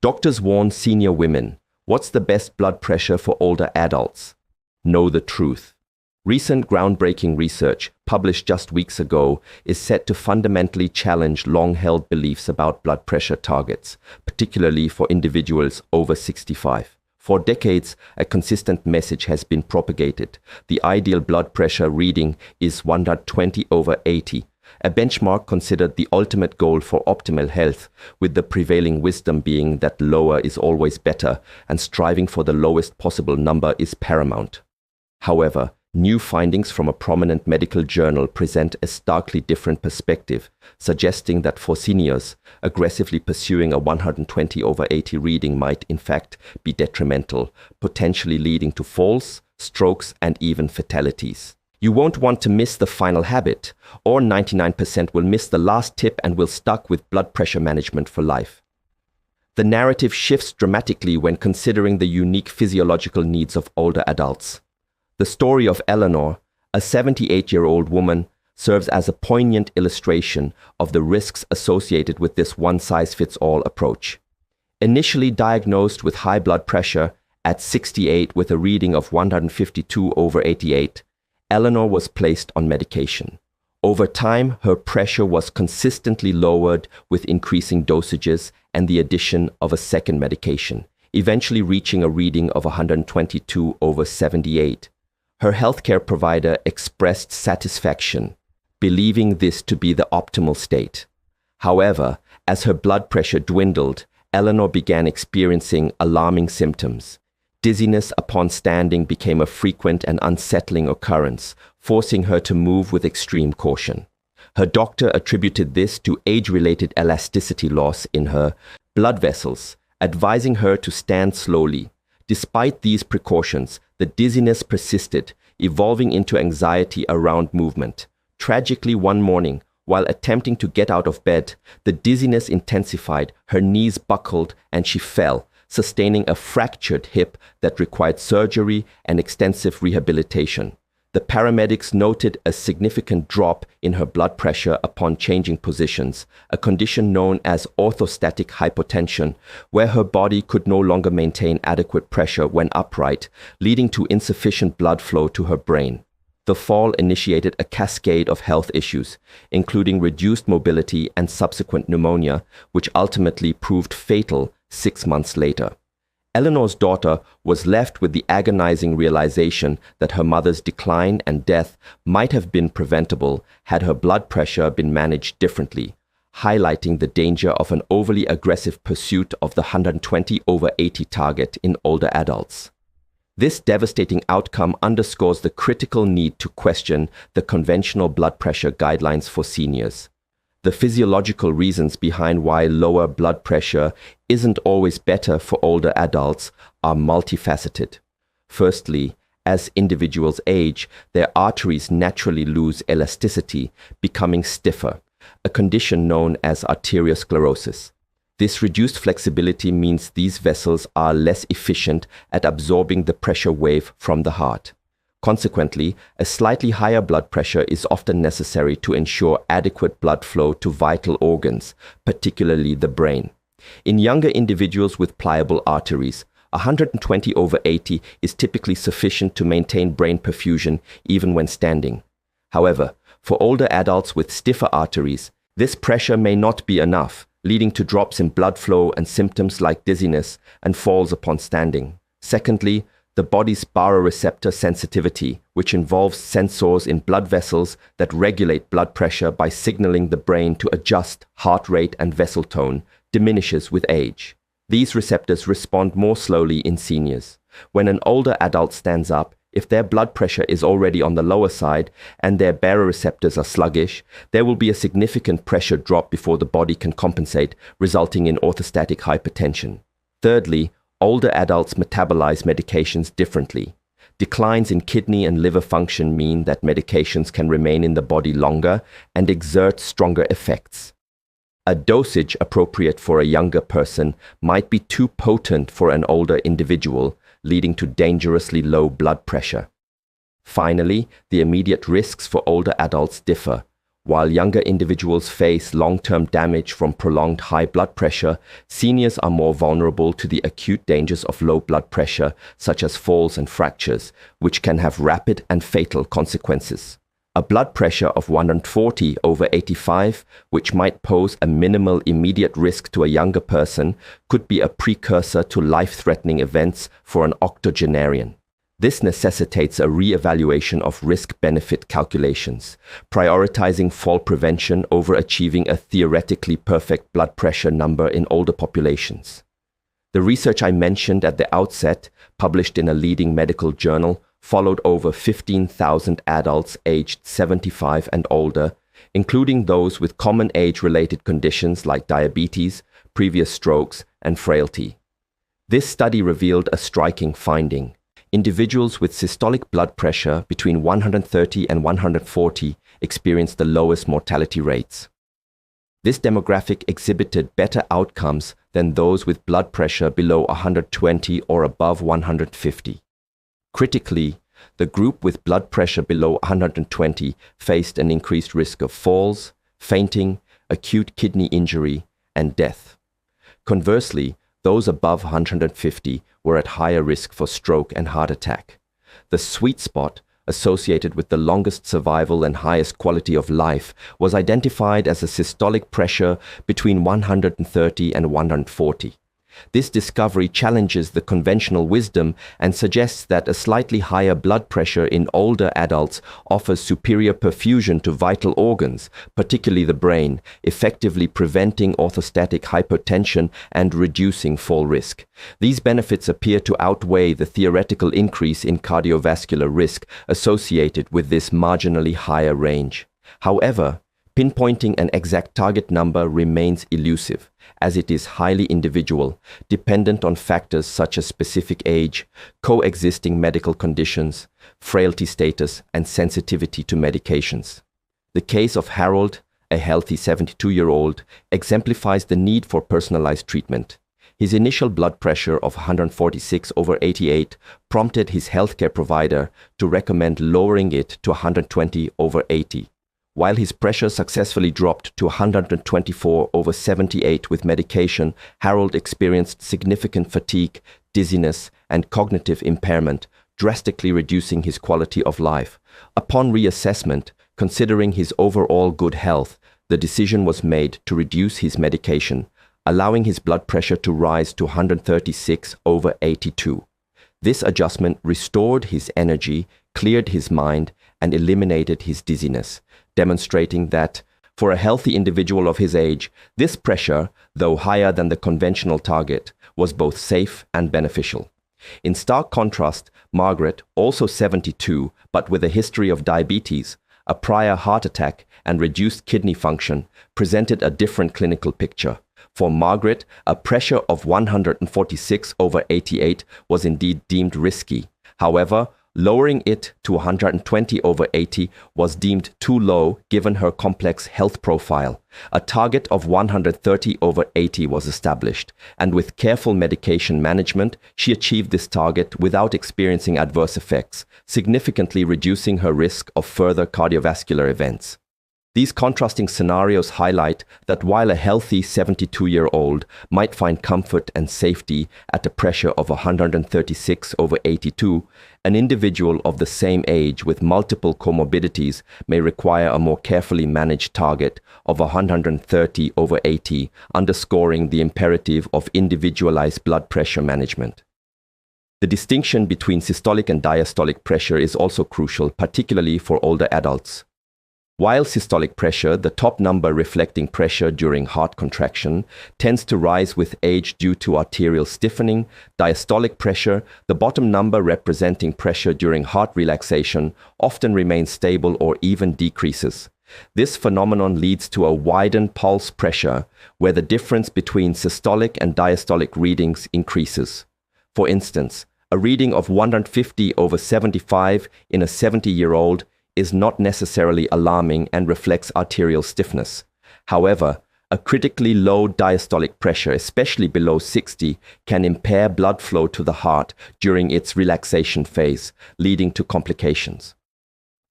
Doctors warn senior women, what's the best blood pressure for older adults? Know the truth. Recent groundbreaking research, published just weeks ago, is set to fundamentally challenge long-held beliefs about blood pressure targets, particularly for individuals over 65. For decades, a consistent message has been propagated. The ideal blood pressure reading is 120/80, a benchmark considered the ultimate goal for optimal health, with the prevailing wisdom being that lower is always better and striving for the lowest possible number is paramount. However, new findings from a prominent medical journal present a starkly different perspective, suggesting that for seniors, aggressively pursuing a 120/80 reading might in fact be detrimental, potentially leading to falls, strokes, and even fatalities. You won't want to miss the final habit, or 99% will miss the last tip and will stuck with blood pressure management for life. The narrative shifts dramatically when considering the unique physiological needs of older adults. The story of Eleanor, a 78-year-old woman, serves as a poignant illustration of the risks associated with this one-size-fits-all approach. Initially diagnosed with high blood pressure at 68 with a reading of 152/88, Eleanor was placed on medication. Over time, her pressure was consistently lowered with increasing dosages and the addition of a second medication, eventually reaching a reading of 122/78. Her healthcare provider expressed satisfaction, believing this to be the optimal state. However, as her blood pressure dwindled, Eleanor began experiencing alarming symptoms. Dizziness upon standing became a frequent and unsettling occurrence, forcing her to move with extreme caution. Her doctor attributed this to age-related elasticity loss in her blood vessels, advising her to stand slowly. Despite these precautions, the dizziness persisted, evolving into anxiety around movement. Tragically, one morning, while attempting to get out of bed, the dizziness intensified, her knees buckled, and she fell, sustaining a fractured hip that required surgery and extensive rehabilitation. The paramedics noted a significant drop in her blood pressure upon changing positions, a condition known as orthostatic hypotension, where her body could no longer maintain adequate pressure when upright, leading to insufficient blood flow to her brain. The fall initiated a cascade of health issues, including reduced mobility and subsequent pneumonia, which ultimately proved fatal 6 months later. Eleanor's daughter was left with the agonizing realization that her mother's decline and death might have been preventable had her blood pressure been managed differently, highlighting the danger of an overly aggressive pursuit of the 120/80 target in older adults. This devastating outcome underscores the critical need to question the conventional blood pressure guidelines for seniors. The physiological reasons behind why lower blood pressure isn't always better for older adults are multifaceted. Firstly, as individuals age, their arteries naturally lose elasticity, becoming stiffer, a condition known as arteriosclerosis. This reduced flexibility means these vessels are less efficient at absorbing the pressure wave from the heart. Consequently, a slightly higher blood pressure is often necessary to ensure adequate blood flow to vital organs, particularly the brain. In younger individuals with pliable arteries, 120/80 is typically sufficient to maintain brain perfusion even when standing. However, for older adults with stiffer arteries, this pressure may not be enough, leading to drops in blood flow and symptoms like dizziness and falls upon standing. Secondly, the body's baroreceptor sensitivity, which involves sensors in blood vessels that regulate blood pressure by signaling the brain to adjust heart rate and vessel tone, diminishes with age. These receptors respond more slowly in seniors. When an older adult stands up, if their blood pressure is already on the lower side and their baroreceptors are sluggish, there will be a significant pressure drop before the body can compensate, resulting in orthostatic hypertension. Thirdly, older adults metabolize medications differently. Declines in kidney and liver function mean that medications can remain in the body longer and exert stronger effects. A dosage appropriate for a younger person might be too potent for an older individual, leading to dangerously low blood pressure. Finally, the immediate risks for older adults differ. While younger individuals face long-term damage from prolonged high blood pressure, seniors are more vulnerable to the acute dangers of low blood pressure, such as falls and fractures, which can have rapid and fatal consequences. A blood pressure of 140/85, which might pose a minimal immediate risk to a younger person, could be a precursor to life-threatening events for an octogenarian. This necessitates a re-evaluation of risk-benefit calculations, prioritizing fall prevention over achieving a theoretically perfect blood pressure number in older populations. The research I mentioned at the outset, published in a leading medical journal, followed over 15,000 adults aged 75 and older, including those with common age-related conditions like diabetes, previous strokes, and frailty. This study revealed a striking finding. Individuals with systolic blood pressure between 130 and 140 experienced the lowest mortality rates. This demographic exhibited better outcomes than those with blood pressure below 120 or above 150. Critically, the group with blood pressure below 120 faced an increased risk of falls, fainting, acute kidney injury, and death. Conversely, those above 150 were at higher risk for stroke and heart attack. The sweet spot, associated with the longest survival and highest quality of life, was identified as a systolic pressure between 130 and 140. This discovery challenges the conventional wisdom and suggests that a slightly higher blood pressure in older adults offers superior perfusion to vital organs, particularly the brain, effectively preventing orthostatic hypotension and reducing fall risk. These benefits appear to outweigh the theoretical increase in cardiovascular risk associated with this marginally higher range. However, pinpointing an exact target number remains elusive, as it is highly individual, dependent on factors such as specific age, coexisting medical conditions, frailty status, and sensitivity to medications. The case of Harold, a healthy 72-year-old, exemplifies the need for personalized treatment. His initial blood pressure of 146/88 prompted his healthcare provider to recommend lowering it to 120/80. While his pressure successfully dropped to 124/78 with medication, Harold experienced significant fatigue, dizziness, and cognitive impairment, drastically reducing his quality of life. Upon reassessment, considering his overall good health, the decision was made to reduce his medication, allowing his blood pressure to rise to 136/82. This adjustment restored his energy, cleared his mind, and eliminated his dizziness, demonstrating that, for a healthy individual of his age, this pressure, though higher than the conventional target, was both safe and beneficial. In stark contrast, Margaret, also 72, but with a history of diabetes, a prior heart attack, and reduced kidney function, presented a different clinical picture. For Margaret, a pressure of 146/88 was indeed deemed risky. However, lowering it to 120/80 was deemed too low given her complex health profile. A target of 130/80 was established, and with careful medication management, she achieved this target without experiencing adverse effects, significantly reducing her risk of further cardiovascular events. These contrasting scenarios highlight that while a healthy 72-year-old might find comfort and safety at a pressure of 136/82, an individual of the same age with multiple comorbidities may require a more carefully managed target of 130/80, underscoring the imperative of individualized blood pressure management. The distinction between systolic and diastolic pressure is also crucial, particularly for older adults. While systolic pressure, the top number reflecting pressure during heart contraction, tends to rise with age due to arterial stiffening, diastolic pressure, the bottom number representing pressure during heart relaxation, often remains stable or even decreases. This phenomenon leads to a widened pulse pressure, where the difference between systolic and diastolic readings increases. For instance, a reading of 150/75 in a 70-year-old is not necessarily alarming and reflects arterial stiffness. However, a critically low diastolic pressure, especially below 60, can impair blood flow to the heart during its relaxation phase, leading to complications.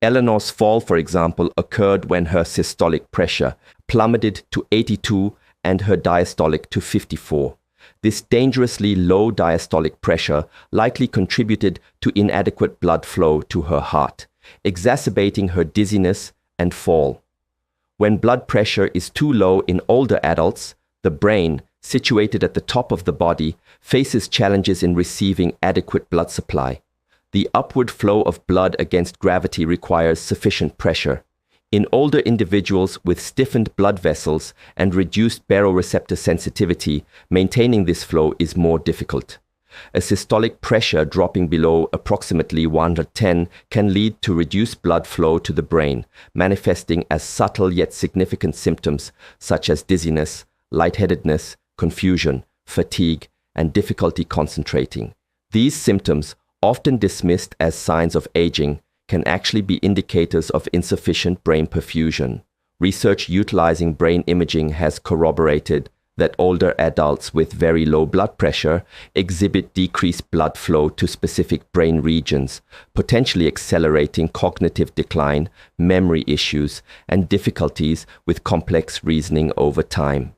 Eleanor's fall, for example, occurred when her systolic pressure plummeted to 82 and her diastolic to 54. This dangerously low diastolic pressure likely contributed to inadequate blood flow to her heart, exacerbating her dizziness and fall. When blood pressure is too low in older adults, the brain, situated at the top of the body, faces challenges in receiving adequate blood supply. The upward flow of blood against gravity requires sufficient pressure. In older individuals with stiffened blood vessels and reduced baroreceptor sensitivity, maintaining this flow is more difficult. A systolic pressure dropping below approximately 110 can lead to reduced blood flow to the brain, manifesting as subtle yet significant symptoms such as dizziness, lightheadedness, confusion, fatigue, and difficulty concentrating. These symptoms, often dismissed as signs of aging, can actually be indicators of insufficient brain perfusion. Research utilizing brain imaging has corroborated that older adults with very low blood pressure exhibit decreased blood flow to specific brain regions, potentially accelerating cognitive decline, memory issues, and difficulties with complex reasoning over time.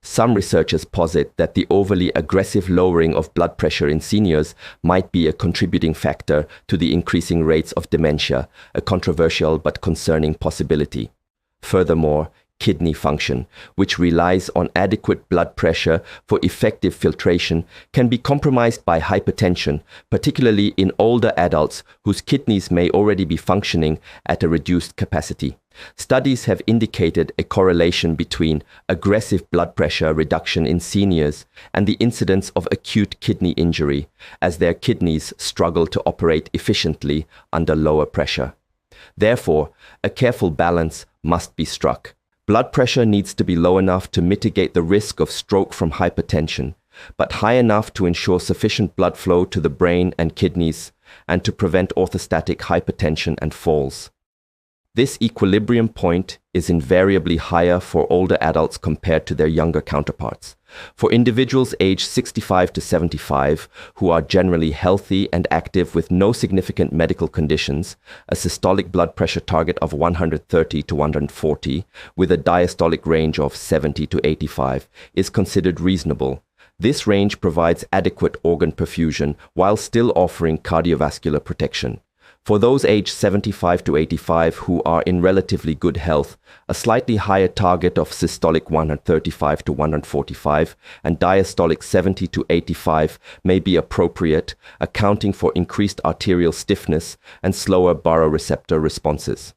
Some researchers posit that the overly aggressive lowering of blood pressure in seniors might be a contributing factor to the increasing rates of dementia, a controversial but concerning possibility. Furthermore, kidney function, which relies on adequate blood pressure for effective filtration, can be compromised by hypertension, particularly in older adults whose kidneys may already be functioning at a reduced capacity. Studies have indicated a correlation between aggressive blood pressure reduction in seniors and the incidence of acute kidney injury, as their kidneys struggle to operate efficiently under lower pressure. Therefore, a careful balance must be struck. Blood pressure needs to be low enough to mitigate the risk of stroke from hypertension, but high enough to ensure sufficient blood flow to the brain and kidneys and to prevent orthostatic hypertension and falls. This equilibrium point is invariably higher for older adults compared to their younger counterparts. For individuals aged 65 to 75, who are generally healthy and active with no significant medical conditions, a systolic blood pressure target of 130 to 140 with a diastolic range of 70 to 85 is considered reasonable. This range provides adequate organ perfusion while still offering cardiovascular protection. For those aged 75 to 85 who are in relatively good health, a slightly higher target of systolic 135 to 145 and diastolic 70 to 85 may be appropriate, accounting for increased arterial stiffness and slower baroreceptor responses.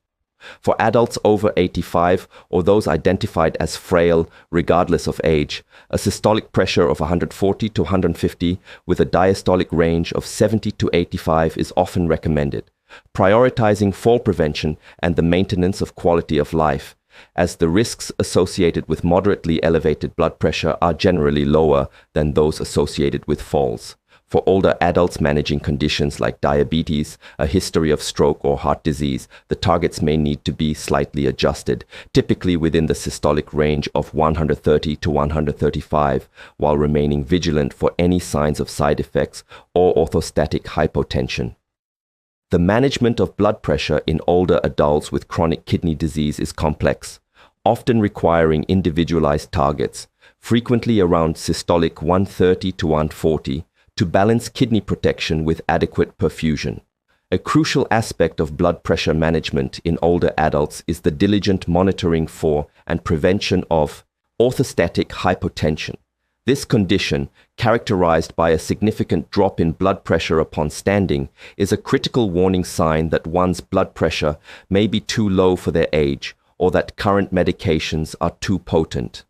For adults over 85 or those identified as frail regardless of age, a systolic pressure of 140 to 150 with a diastolic range of 70 to 85 is often recommended, prioritizing fall prevention and the maintenance of quality of life, as the risks associated with moderately elevated blood pressure are generally lower than those associated with falls. For older adults managing conditions like diabetes, a history of stroke or heart disease, the targets may need to be slightly adjusted, typically within the systolic range of 130 to 135, while remaining vigilant for any signs of side effects or orthostatic hypotension. The management of blood pressure in older adults with chronic kidney disease is complex, often requiring individualized targets, frequently around systolic 130 to 140, to balance kidney protection with adequate perfusion. A crucial aspect of blood pressure management in older adults is the diligent monitoring for and prevention of orthostatic hypotension. This condition, characterized by a significant drop in blood pressure upon standing, is a critical warning sign that one's blood pressure may be too low for their age or that current medications are too potent.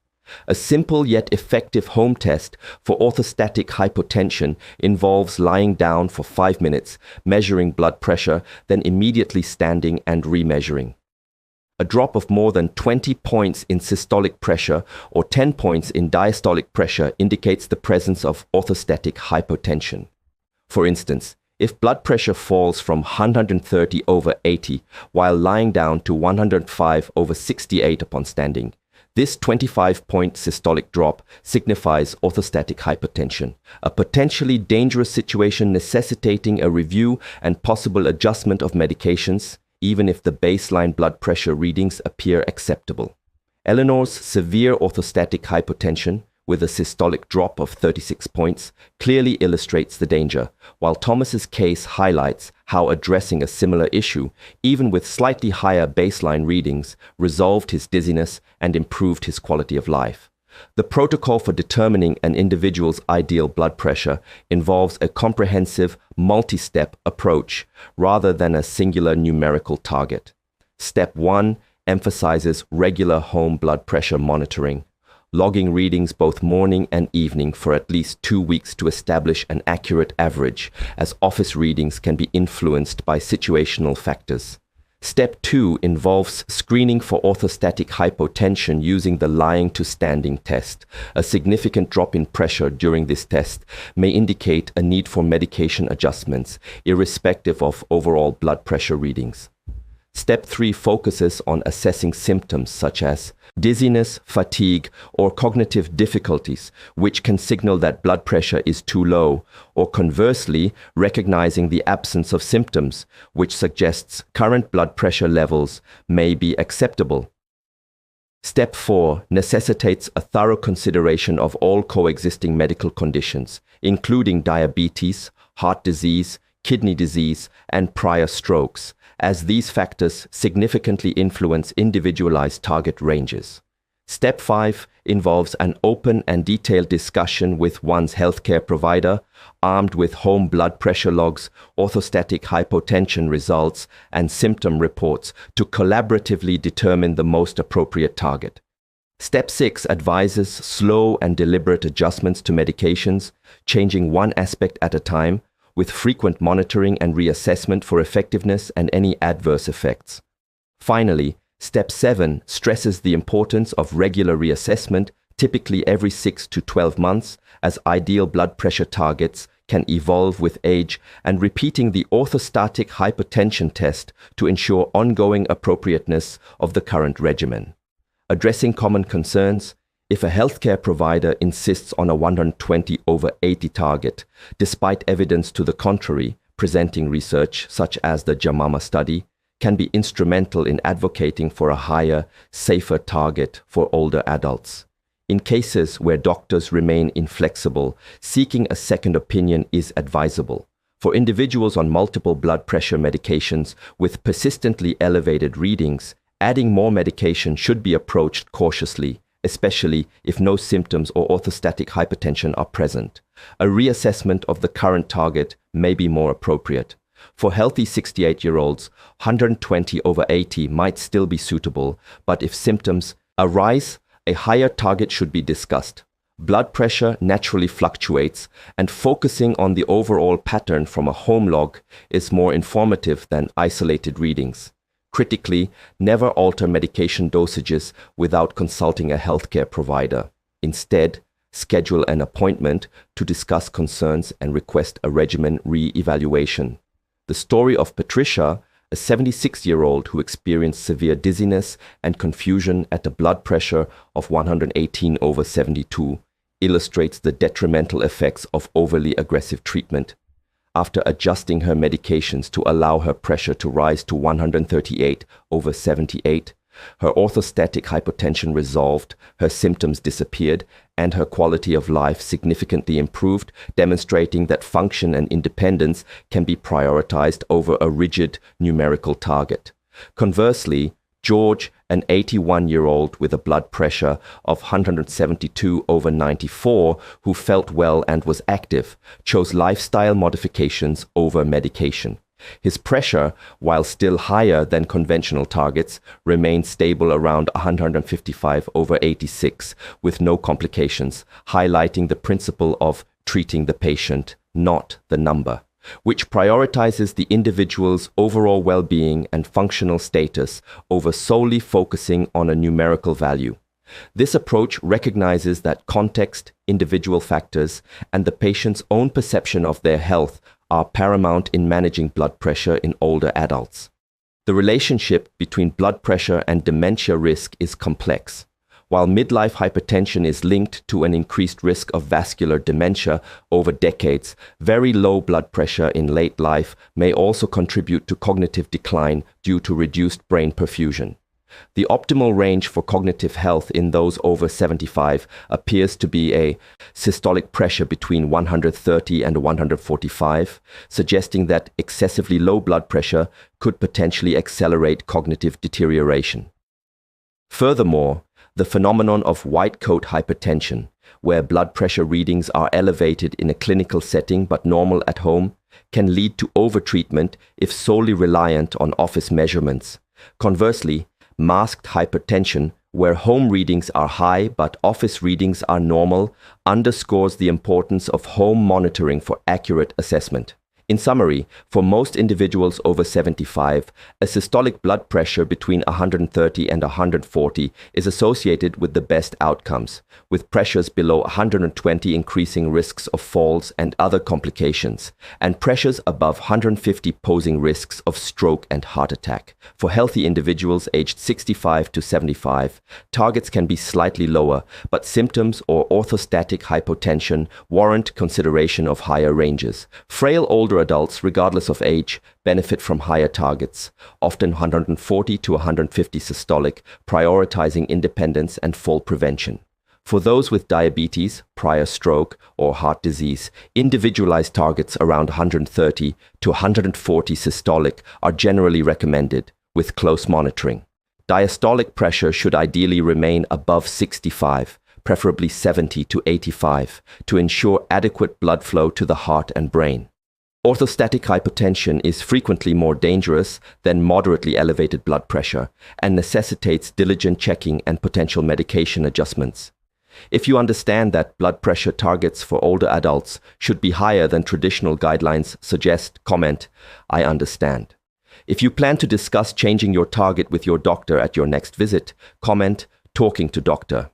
A simple yet effective home test for orthostatic hypotension involves lying down for 5 minutes, measuring blood pressure, then immediately standing and remeasuring. A drop of more than 20 points in systolic pressure or 10 points in diastolic pressure indicates the presence of orthostatic hypotension. For instance, if blood pressure falls from 130 over 80 while lying down to 105 over 68 upon standing, this 25-point systolic drop signifies orthostatic hypotension, a potentially dangerous situation necessitating a review and possible adjustment of medications, even if the baseline blood pressure readings appear acceptable. Eleanor's severe orthostatic hypotension, with a systolic drop of 36 points, clearly illustrates the danger, while Thomas's case highlights how addressing a similar issue, even with slightly higher baseline readings, resolved his dizziness and improved his quality of life. The protocol for determining an individual's ideal blood pressure involves a comprehensive, multi-step approach rather than a singular numerical target. Step 1 emphasizes regular home blood pressure monitoring, logging readings both morning and evening for at least 2 weeks to establish an accurate average, as office readings can be influenced by situational factors. Step 2 involves screening for orthostatic hypotension using the lying to standing test. A significant drop in pressure during this test may indicate a need for medication adjustments, irrespective of overall blood pressure readings. Step 3 focuses on assessing symptoms such as dizziness, fatigue, or cognitive difficulties, which can signal that blood pressure is too low, or conversely, recognizing the absence of symptoms, which suggests current blood pressure levels may be acceptable. Step 4 necessitates a thorough consideration of all coexisting medical conditions, including diabetes, heart disease, kidney disease, and prior strokes, as these factors significantly influence individualized target ranges. Step 5 involves an open and detailed discussion with one's healthcare provider, armed with home blood pressure logs, orthostatic hypotension results, and symptom reports to collaboratively determine the most appropriate target. Step 6 advises slow and deliberate adjustments to medications, changing one aspect at a time, with frequent monitoring and reassessment for effectiveness and any adverse effects. Finally, Step 7 stresses the importance of regular reassessment, typically every 6 to 12 months, as ideal blood pressure targets can evolve with age, and repeating the orthostatic hypertension test to ensure ongoing appropriateness of the current regimen. Addressing common concerns: if a healthcare provider insists on a 120/80 target, despite evidence to the contrary, presenting research such as the JAMAMA study can be instrumental in advocating for a higher, safer target for older adults. In cases where doctors remain inflexible, seeking a second opinion is advisable. For individuals on multiple blood pressure medications with persistently elevated readings, adding more medication should be approached cautiously, especially if no symptoms or orthostatic hypertension are present. A reassessment of the current target may be more appropriate. For healthy 68-year-olds, 120/80 might still be suitable, but if symptoms arise, a higher target should be discussed. Blood pressure naturally fluctuates, and focusing on the overall pattern from a home log is more informative than isolated readings. Critically, never alter medication dosages without consulting a healthcare provider. Instead, schedule an appointment to discuss concerns and request a regimen re-evaluation. The story of Patricia, a 76-year-old who experienced severe dizziness and confusion at a blood pressure of 118/72, illustrates the detrimental effects of overly aggressive treatment. After adjusting her medications to allow her pressure to rise to 138/78, her orthostatic hypotension resolved, her symptoms disappeared, and her quality of life significantly improved, demonstrating that function and independence can be prioritized over a rigid numerical target. Conversely, George, an 81-year-old with a blood pressure of 172/94 who felt well and was active, chose lifestyle modifications over medication. His pressure, while still higher than conventional targets, remained stable around 155/86 with no complications, highlighting the principle of treating the patient, not the number, which prioritizes the individual's overall well-being and functional status over solely focusing on a numerical value. This approach recognizes that context, individual factors, and the patient's own perception of their health are paramount in managing blood pressure in older adults. The relationship between blood pressure and dementia risk is complex. While midlife hypertension is linked to an increased risk of vascular dementia over decades, very low blood pressure in late life may also contribute to cognitive decline due to reduced brain perfusion. The optimal range for cognitive health in those over 75 appears to be a systolic pressure between 130 and 145, suggesting that excessively low blood pressure could potentially accelerate cognitive deterioration. Furthermore, the phenomenon of white coat hypertension, where blood pressure readings are elevated in a clinical setting but normal at home, can lead to overtreatment if solely reliant on office measurements. Conversely, masked hypertension, where home readings are high but office readings are normal, underscores the importance of home monitoring for accurate assessment. In summary, for most individuals over 75, a systolic blood pressure between 130 and 140 is associated with the best outcomes, with pressures below 120 increasing risks of falls and other complications, and pressures above 150 posing risks of stroke and heart attack. For healthy individuals aged 65 to 75, targets can be slightly lower, but symptoms or orthostatic hypotension warrant consideration of higher ranges. Frail older adults, regardless of age, benefit from higher targets, often 140 to 150 systolic, prioritizing independence and fall prevention. For those with diabetes, prior stroke, or heart disease, individualized targets around 130 to 140 systolic are generally recommended, with close monitoring. Diastolic pressure should ideally remain above 65, preferably 70 to 85, to ensure adequate blood flow to the heart and brain. Orthostatic hypotension is frequently more dangerous than moderately elevated blood pressure and necessitates diligent checking and potential medication adjustments. If you understand that blood pressure targets for older adults should be higher than traditional guidelines suggest, comment, "I understand." If you plan to discuss changing your target with your doctor at your next visit, comment, "Talking to doctor."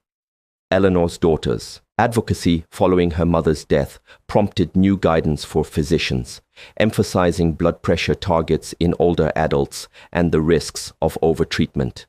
Eleanor's daughters. Advocacy following her mother's death prompted new guidance for physicians, emphasizing blood pressure targets in older adults and the risks of overtreatment.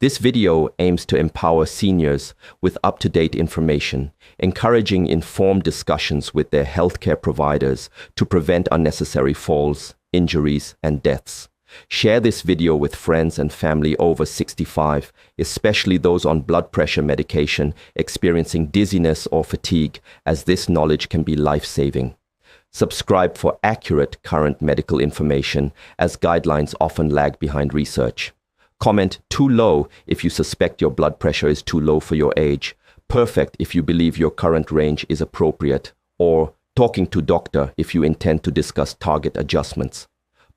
This video aims to empower seniors with up-to-date information, encouraging informed discussions with their healthcare providers to prevent unnecessary falls, injuries, and deaths. Share this video with friends and family over 65, especially those on blood pressure medication experiencing dizziness or fatigue, as this knowledge can be life-saving. Subscribe for accurate current medical information, as guidelines often lag behind research. Comment "too low" if you suspect your blood pressure is too low for your age, "perfect" if you believe your current range is appropriate, or "talking to doctor" if you intend to discuss target adjustments.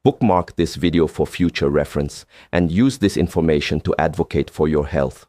Bookmark this video for future reference and use this information to advocate for your health.